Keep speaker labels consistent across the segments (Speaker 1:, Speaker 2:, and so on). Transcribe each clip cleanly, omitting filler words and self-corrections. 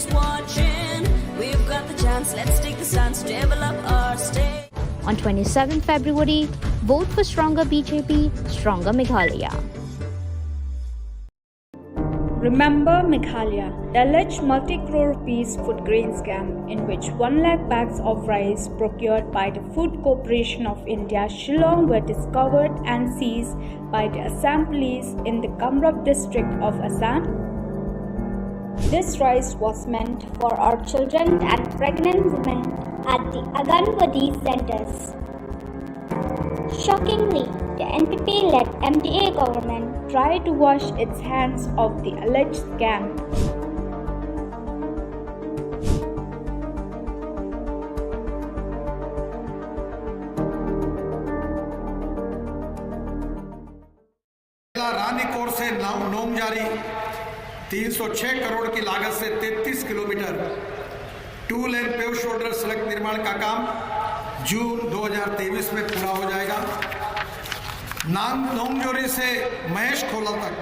Speaker 1: is watching. We've got the chance, let's take the stance, develop our state.
Speaker 2: On 27 February, vote for stronger BJP, stronger Meghalaya.
Speaker 3: Remember Meghalaya, the alleged multi-crore rupees food grain scam in which 1 lakh bags of rice procured by the Food Corporation of India, Shillong, were discovered and seized by the Assam police in the Kamrup district of Assam. This rice was meant for our children and pregnant women at the Anganwadi centers. Shockingly, the NPP-led MDA government tried to wash its hands of the alleged scam.
Speaker 4: Ranikot से नोमजारी 306 करोड़ की लागत से 33 kilometre 2 लेन pave shoulder सड़क निर्माण का काम जून 2023 में पूरा हो जाएगा। नोमजोरी से महेश खोला तक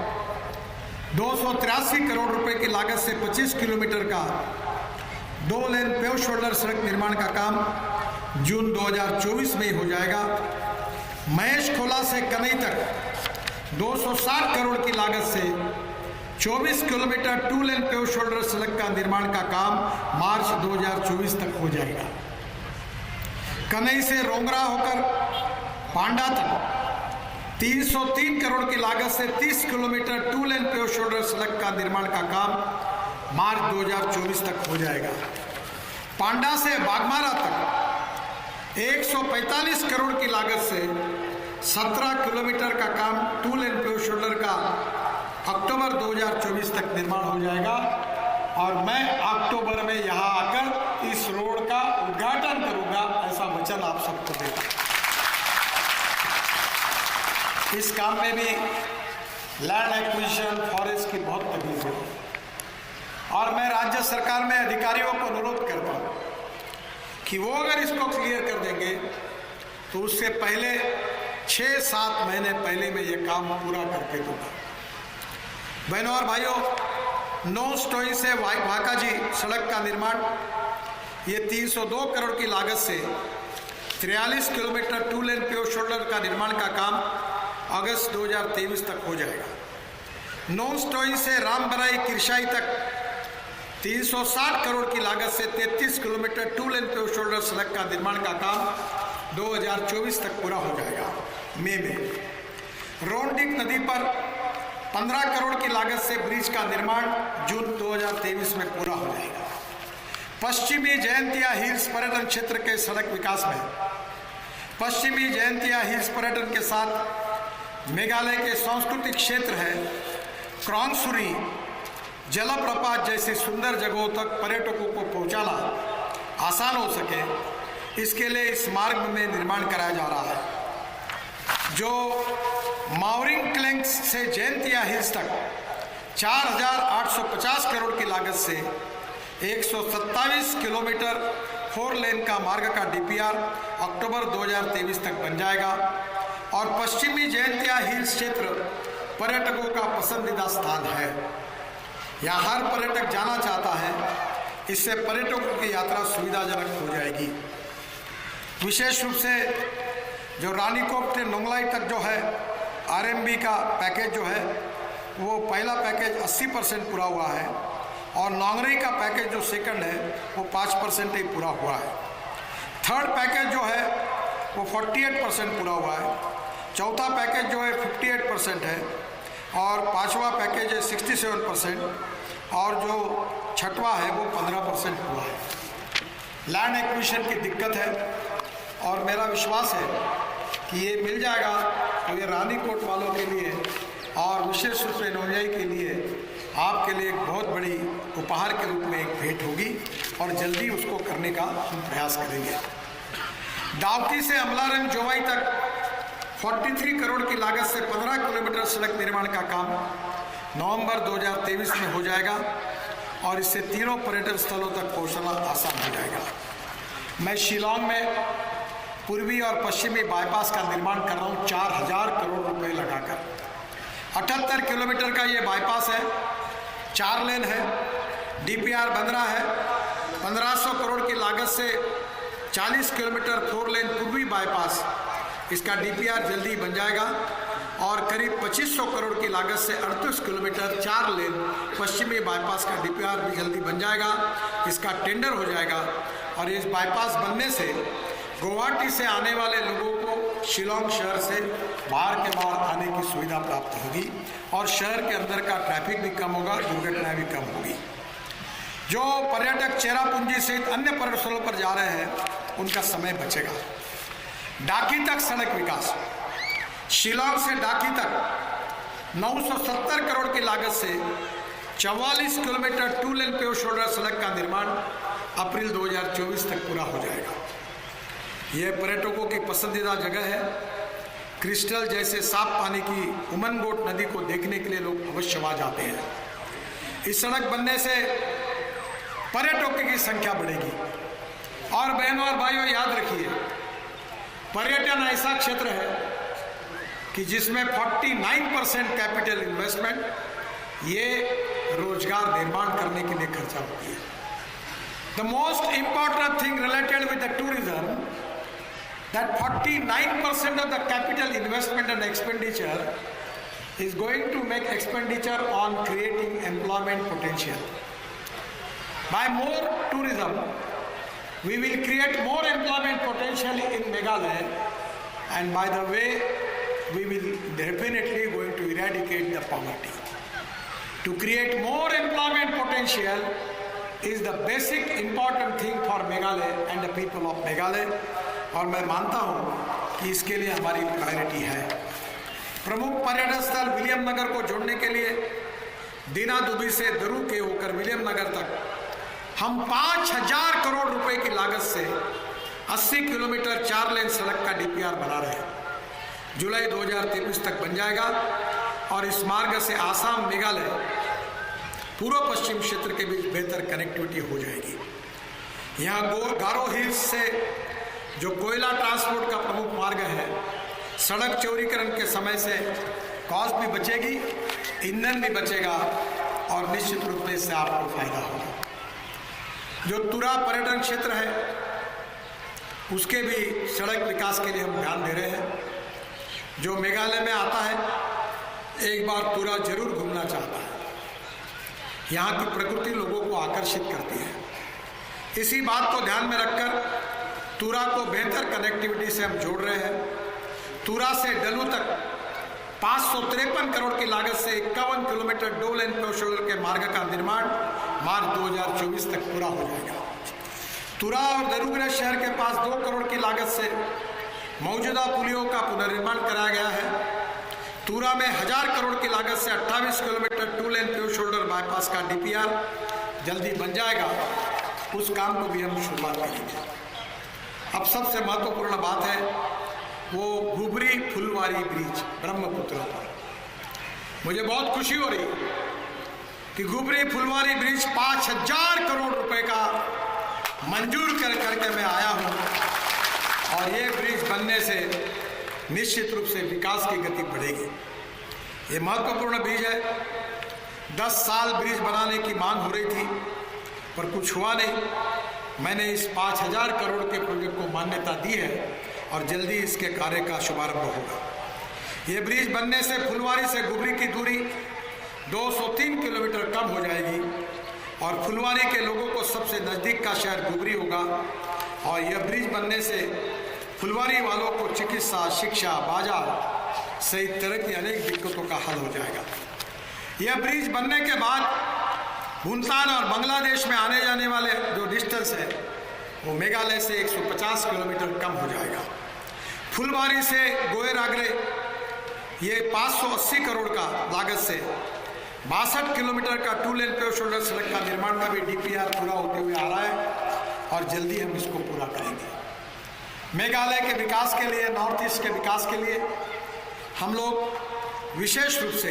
Speaker 4: 283 करोड़ रुपए की लागत से 25 किलोमीटर का 2 लेन पेव शोल्डर सड़क निर्माण का काम जून 2024 में ही हो जाएगा। महेश खोला से कनई तक 260 करोड़ की लागत से 24 किलोमीटर 2 लेन पेव शोल्डर सड़क का निर्माण का काम मार्च 2024 तक हो जाएगा। कनई से रोंगरा होकर पांडा तक 303 करोड़ की लागत से 30 किलोमीटर 2 लेन पेव शोल्डर सड़क का निर्माण का काम मार्च 2024 तक हो जाएगा। पांडा से बागमारा तक 145 करोड़ की लागत से 17 किलोमीटर का काम 2 लेन पेव शोल्डर का अक्टूबर 2024 तक निर्माण हो जाएगा। और मैं अक्टूबर में यहां आकर इस रोड का उद्घाटन करूंगा, ऐसा वचन आप सबको देता। इस काम में भी लैंड एक्विजिशन फॉरेस्ट की बहुत तकलीफ है और मैं राज्य सरकार में अधिकारियों को अनुरोध करता हूं कि वो अगर इसको क्लियर कर देंगे तो उससे पहले 6-7 महीने पहले मैं ये काम पूरा करके दूंगा। बहनों और भाइयों, नो स्टोई से वाकाजी सड़क का निर्माण ये 302 करोड़ की लागत से 43 किलोमीटर 2 लेन पेव शोल्डर का निर्माण का काम अगस्त 2023 तक हो जाएगा। नो स्टोई से रामबराई किरशाई तक 360 करोड़ की लागत से 33 किलोमीटर 2 लेन पेव शोल्डर सड़क का निर्माण का काम 2024 तक पूरा हो जाएगा। मई में रोंडिक नदी पर 15 करोड़ की लागत से ब्रिज का निर्माण जून 2023 में पूरा हो जाएगा। पश्चिमी जयंतिया हिल्स पर्यटन क्षेत्र के सड़क विकास में पश्चिमी जयंतिया हिल्स पर्यटन के साथ मेघालय के सांस्कृतिक क्षेत्र है क्रांगसुरी जलप्रपात जैसी सुंदर जगहों तक पर्यटकों को पहुंचाना आसान हो सके, इसके लिए इस मार्ग में निर्माण कराया जा रहा है जो माउरिंग क्लेंक्स से जयंतिया हिल्स तक 4,850 करोड़ की लागत से 127 किलोमीटर 4 लेन का मार्ग का डीपीआर अक्टूबर 2023 तक बन जाएगा। और पश्चिमी जयंतिया हिल्स क्षेत्र पर्यटकों का पसंदीदा स्थान है, यहाँ हर पर्यटक जाना चाहता है, इससे पर्यटकों की यात्रा सुविधाजनक हो जाएगी। विशेष रूप से जो रानीकोट से नोंगलाई तक जो है आरएमबी का पैकेज जो है वो पहला पैकेज 80% पूरा हुआ है और नोंगरई का पैकेज जो सेकंड है वो 5% ही पूरा हुआ है। थर्ड पैकेज जो है वो 48% पूरा हुआ है, चौथा पैकेज जो है 58% है और पांचवा पैकेज है 67% और जो छठवा है वो 15% हुआ है। लैंड एक्विजिशन की दिक्कत है और मेरा विश्वास है कि ये मिल जाएगा तो ये रानीकोट वालों के लिए और विशेष रूप से नौजवान के लिए आपके लिए एक बहुत बड़ी उपहार के रूप में एक भेंट होगी और जल्दी उसको करने का हम प्रयास करेंगे। दावकी से अमलारंग जोवाई तक 43 करोड़ की लागत से 15 किलोमीटर सड़क निर्माण का काम नवंबर 2023 में हो जाएगा और इससे तीनों पर्यटन स्थलों तक पहुंचना आसान हो जाएगा। मैं शिलांग में पूर्वी और पश्चिमी बाईपास का निर्माण कर रहा हूँ 4000 करोड़ रुपए लगाकर। 78 किलोमीटर का ये बाईपास है, 4 लेन है, डीपीआर बन रहा है। 1500 करोड़ की लागत से 40 किलोमीटर 4 लेन पूर्वी बाईपास, इसका डीपीआर जल्दी बन जाएगा। और करीब 2500 करोड़ की लागत से 38 किलोमीटर 4 लेन पश्चिमी बाईपास का डीपीआर भी जल्दी बन जाएगा, इसका टेंडर हो जाएगा। और इस बाईपास बनने से गुवाहाटी से आने वाले लोगों को शिलोंग शहर से बाहर के बाहर आने की सुविधा प्राप्त होगी और शहर के अंदर का ट्रैफिक भी कम होगा, दुर्घटनाएं भी कम होगी। जो पर्यटक चेरापूंजी सहित अन्य पर्यटन स्थलों पर जा रहे हैं उनका समय बचेगा। डाकी तक सड़क विकास, शिलोंग से डाकी तक 970 करोड़ की लागत से 44 किलोमीटर 2 लेन पेव शोल्डर सड़क का निर्माण अप्रैल 2024 तक पूरा हो जाएगा। यह पर्यटकों की पसंदीदा जगह है। क्रिस्टल जैसे साफ पानी की उमनगोट नदी को देखने के लिए लोग अवश्य वहां जाते हैं। इस सड़क बनने से पर्यटकों की संख्या बढ़ेगी। और बहनों और भाइयों, याद रखिए, पर्यटन ऐसा क्षेत्र है कि जिसमें 49% कैपिटल इन्वेस्टमेंट ये रोजगार निर्माण करने के लिए खर्चा होती है। The most important thing related with the tourism, that 49% of the capital investment and expenditure is going to make expenditure on creating employment potential. By more tourism, we will create more employment potential in Meghalaya, and by the way, we will definitely going to eradicate the poverty. To create more employment potential is the basic important thing for Meghalaya and the people of Meghalaya. और मैं मानता हूँ कि इसके लिए हमारी priority है। प्रमुख पर्यटन स्थल विलियम नगर को जोड़ने के लिए दीना दुबी से दरू के होकर विलियम नगर तक हम 5000 करोड़ रुपए की लागत से 80 किलोमीटर 4 लेन सड़क का डीपीआर बना रहे हैं। जुलाई 2023 तक बन जाएगा और इस मार्ग से आसाम, मेघालय, पूर्व पश्चिम क्षेत्र के बीच बेहतर कनेक्टिविटी हो जाएगी। यहाँ गारो हिल्स से जो कोयला ट्रांसपोर्ट का प्रमुख मार्ग है, सड़क चौड़ीकरण के समय से कॉस्ट भी बचेगी, ईंधन भी बचेगा और निश्चित रूप से इससे आपको फायदा होगा। जो तुरा पर्यटन क्षेत्र है उसके भी सड़क विकास के लिए हम ध्यान दे रहे हैं। जो मेघालय में आता है एक बार तुरा जरूर घूमना चाहता है। यहाँ की प्रकृति लोगों को आकर्षित करती है। इसी बात को ध्यान में रखकर तुरा को बेहतर कनेक्टिविटी से हम जोड़ रहे हैं। तुरा से डलू तक 553 करोड़ की लागत से 51 किलोमीटर 2 लेन पेव शोल्डर के मार्ग का निर्माण मार्च 2024 तक पूरा हो जाएगा। तुरा और दरुगुरा शहर के पास 2 करोड़ की लागत से मौजूदा पुलियों का पुनर्निर्माण कराया गया है। तुरा में 1000 करोड़ की लागत से 28 किलोमीटर 2 लेन पेव शोल्डर बाईपास का डीपीआर जल्दी बन जाएगा। उस काम को भी हम शुरुआत करेंगे। अब सबसे महत्वपूर्ण बात है वो गुबरी फुलवारी ब्रिज ब्रह्मपुत्र पर। मुझे बहुत खुशी हो रही कि गुबरी फुलवारी ब्रिज 5000 करोड़ रुपए का मंजूर करके मैं आया हूं और ये ब्रिज बनने से निश्चित रूप से विकास की गति बढ़ेगी। ये महत्वपूर्ण ब्रिज है। 10 साल ब्रिज बनाने की मांग हो रही थी पर कुछ हुआ नहीं। मैंने इस 5000 करोड़ के प्रोजेक्ट को मान्यता दी है और जल्दी इसके कार्य का शुभारंभ होगा। ये ब्रिज बनने से फुलवारी से गुबरी की दूरी 203 किलोमीटर कम हो जाएगी और फुलवारी के लोगों को सबसे नज़दीक का शहर गुबरी होगा। और यह ब्रिज बनने से फुलवारी वालों को चिकित्सा, शिक्षा, बाजार सहित तरह की अनेक दिक्कतों का हल हो जाएगा। यह ब्रिज बनने के बाद भूटान और बांग्लादेश में आने जाने वाले जो डिस्टेंस है वो मेघालय से 150 किलोमीटर कम हो जाएगा। फुलवारी से गोयर आगरे ये 580 करोड़ का लागत से 62 किलोमीटर का 2 लेन पेव शोल्डर सड़क का निर्माण का भी डीपीआर पूरा होते हुए आ रहा है और जल्दी हम इसको पूरा करेंगे। मेघालय के विकास के लिए, नॉर्थ ईस्ट के विकास के लिए हम लोग विशेष रूप से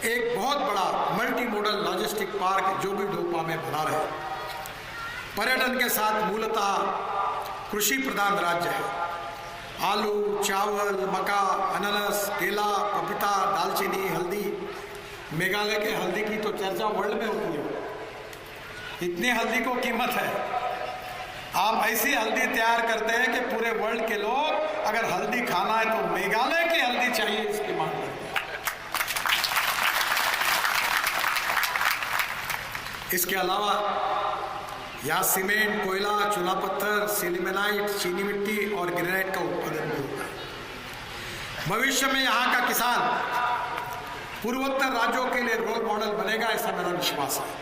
Speaker 4: एक बहुत बड़ा मल्टी मॉडल लॉजिस्टिक पार्क जोगी डोपा में बना रहे हैं। पर्यटन के साथ मूलतः कृषि प्रधान राज्य है। आलू, चावल, मक्का, अनानास, केला, पपीता, दालचीनी, हल्दी। मेघालय के हल्दी की तो चर्चा वर्ल्ड में होती है। इतनी हल्दी को कीमत है। आप ऐसी हल्दी तैयार करते हैं कि पूरे वर्ल्ड के लोग अगर हल्दी खाना है तो मेघालय की हल्दी चाहिए, इसकी मांग करते हैं। इसके अलावा यहाँ सीमेंट, कोयला, चूना पत्थर, सिलिमेनाइट, चीनी मिट्टी और ग्रेनाइट का उत्पादन भी होता है। भविष्य में यहाँ का किसान पूर्वोत्तर राज्यों के लिए रोल मॉडल बनेगा, ऐसा मेरा विश्वास है।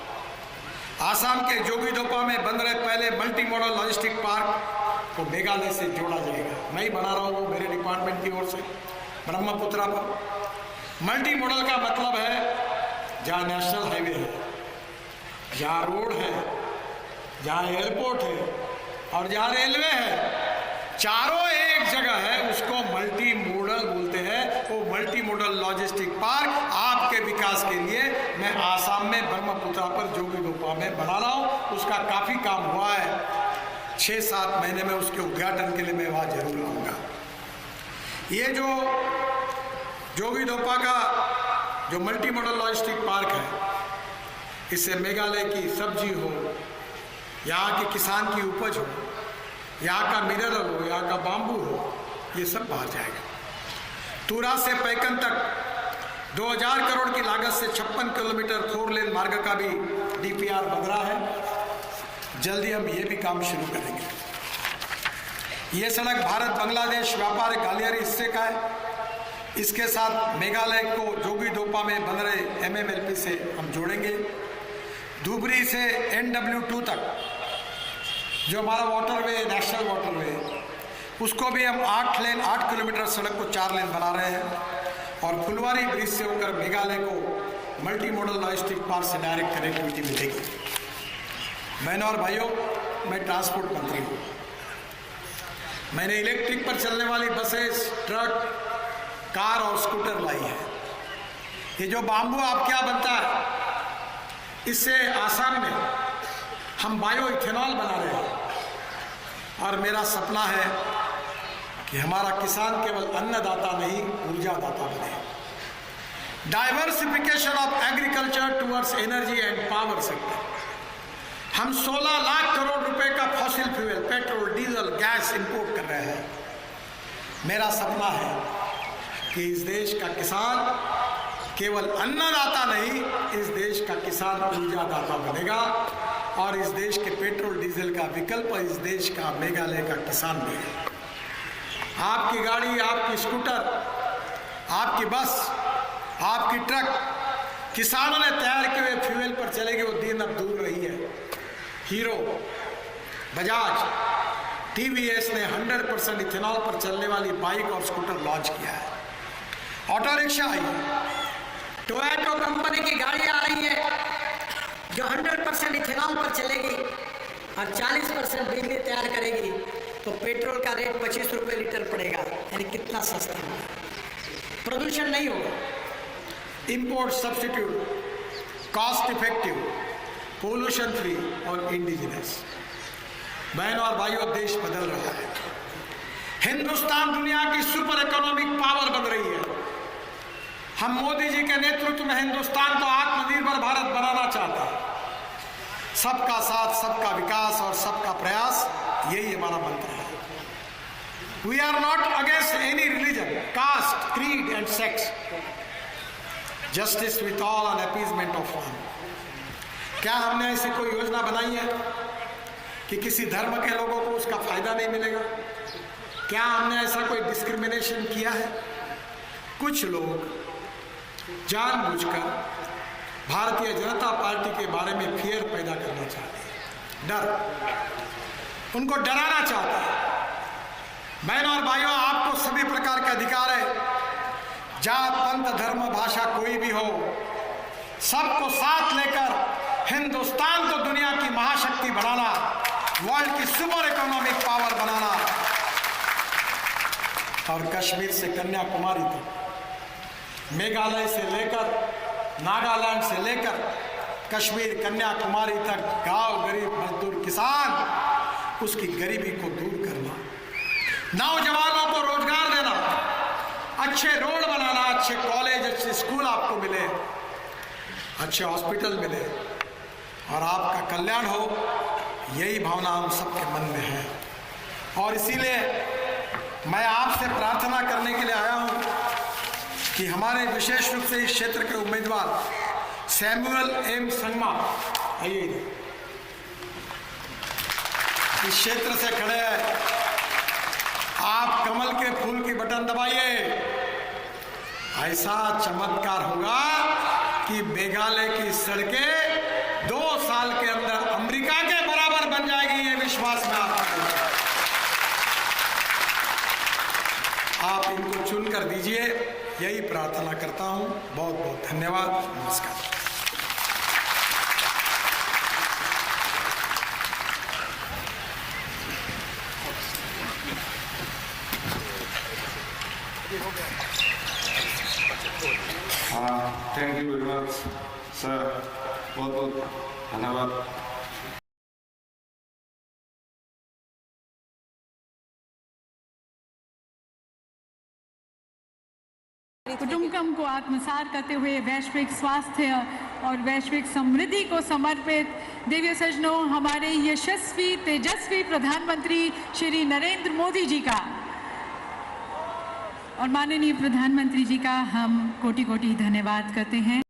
Speaker 4: आसाम के जोगीघोपा में बन रहे पहले मल्टी मॉडल लॉजिस्टिक पार्क को मेघालय से जोड़ा जाएगा। मैं ही बना रहा हूँ, मेरे डिपार्टमेंट की ओर से ब्रह्मपुत्रा पर। मल्टी मॉडल का मतलब है जहाँ नेशनल हाईवे है, जहाँ रोड है, जहाँ एयरपोर्ट है और जहाँ रेलवे है, चारों एक जगह है, उसको मल्टी मॉडल बोलते हैं। वो मल्टी मॉडल लॉजिस्टिक पार्क आपके विकास के लिए मैं आसाम में ब्रह्मपुत्रा पर जोगीघोपा में बना रहा हूँ। उसका काफ़ी काम हुआ है, 6-7 महीने में उसके उद्घाटन के लिए मैं वहाँ जरूर आऊँगा। ये जो जोगीघोपा का जो मल्टी मॉडल लॉजिस्टिक पार्क है, इससे मेघालय की सब्जी हो, यहाँ के किसान की उपज हो, यहाँ का मिनरल हो, यहाँ का बाम्बू हो, ये सब बाहर जाएगा। तुरा से पैकन तक 2000 करोड़ की लागत से 56 किलोमीटर 4 लेन मार्ग का भी DPR बन रहा है। जल्दी हम ये भी काम शुरू करेंगे। ये सड़क भारत बांग्लादेश व्यापार गलियारी हिस्से का है। इसके साथ मेघालय को जोगीघोपा में बन रहे MMLP से हम जोड़ेंगे। धुबरी से NW2 तक जो हमारा वाटरवे, नेशनल वाटरवे, उसको भी हम 8 किलोमीटर सड़क को 4 लेन बना रहे हैं। और फुलवारी ब्रिज से होकर मेघालय को मल्टी मॉडल लॉजिस्टिक पार्क से डायरेक्ट कनेक्टिविटी मिलेगी। बहनों और भाइयों, मैं ट्रांसपोर्ट मंत्री हूँ। मैंने इलेक्ट्रिक पर चलने वाली बसेस, ट्रक, कार और स्कूटर लाई है। ये जो बाम्बू आपके यहाँ बनता है, इससे आसाम में हम बायो इथेनॉल बना रहे हैं। और मेरा सपना है कि हमारा किसान केवल अन्नदाता नहीं, ऊर्जादाता बने। Diversification of agriculture towards energy and power sector. हम 16 लाख करोड़ रुपए का fossil fuel, petrol, diesel, gas import कर रहे हैं। मेरा सपना है कि इस देश का किसान केवल अन्नदाता नहीं, इस देश का किसान ऊर्जादाता बनेगा। और इस देश के पेट्रोल डीजल का विकल्प इस देश का मेघालय का किसान भी है। आपकी गाड़ी, आपकी स्कूटर, आपकी बस, आपकी ट्रक किसानों ने तैयार किए हुए फ्यूल पर चलेगी। वो दिन अब दूर रही है। हीरो, बजाज, TVS ने 100% इथेनॉल पर चलने वाली बाइक और स्कूटर लॉन्च किया है। ऑटो रिक्शा आई है, टोयोटा कंपनी की गाड़ियाँ आ रही है जो 100% इथेनॉल पर चलेगी और 40% बिजली तैयार करेगी। तो पेट्रोल का रेट 25 रुपये लीटर पड़ेगा, यानी कितना सस्ता है, प्रदूषण नहीं होगा। Import substitute, cost effective, pollution free और इंडिजिनस। बहनों और भाइयों, देश बदल रहा है। हिंदुस्तान दुनिया की सुपर इकोनॉमिक पावर बन रही है। हम मोदी जी के नेतृत्व में हिंदुस्तान को आत्मनिर्भर भारत बनाना चाहते हैं। सबका साथ, सबका विकास और सबका प्रयास, यही हमारा मंत्र है। We are not against any religion, caste, creed and sex. Justice with all and appeasement of all. क्या हमने ऐसी कोई योजना बनाई है कि किसी धर्म के लोगों को उसका फायदा नहीं मिलेगा? क्या हमने ऐसा कोई डिस्क्रिमिनेशन किया है? कुछ लोग जानबूझकर भारतीय जनता पार्टी के बारे में फियर पैदा करना चाहते हैं, डर, उनको डराना चाहते हैं। बहनों और भाइयों, आपको सभी प्रकार के अधिकार है। जात, पंथ, धर्म, भाषा कोई भी हो, सबको साथ लेकर हिंदुस्तान को दुनिया की महाशक्ति बनाना, वर्ल्ड की सुपर इकोनॉमिक पावर बनाना। और कश्मीर से कन्याकुमारी तक, मेघालय से लेकर नागालैंड से लेकर कश्मीर, कन्याकुमारी तक, गांव, गरीब, मजदूर, किसान, उसकी गरीबी को दूर करना, नौजवानों को रोजगार देना, अच्छे रोड बनाना, अच्छे कॉलेज, अच्छे स्कूल आपको मिले, अच्छे हॉस्पिटल मिले और आपका कल्याण हो, यही भावना हम सबके मन में है। और इसीलिए मैं आपसे प्रार्थना करने के लिए आया हूं कि हमारे विशेष रूप से इस क्षेत्र के उम्मीदवार सैमुअल एम संगमा, आइए इस क्षेत्र से खड़े हैं, आप कमल के फूल की बटन दबाइए। ऐसा चमत्कार होगा कि मेघालय की सड़कें 2 साल के अंदर अमेरिका के बराबर बन जाएगी, ये विश्वास में आता हूं। आप इनको चुनकर दीजिए, यही प्रार्थना करता हूं। बहुत बहुत धन्यवाद। नमस्कार।
Speaker 5: Thank you very much sir, बहुत बहुत धन्यवाद।
Speaker 6: कुटुंबकम को आत्मसात करते हुए वैश्विक स्वास्थ्य और वैश्विक समृद्धि को समर्पित दिव्य सज्जनों, हमारे यशस्वी तेजस्वी प्रधानमंत्री श्री नरेंद्र मोदी जी का और माननीय प्रधानमंत्री जी का हम कोटि कोटि धन्यवाद करते हैं।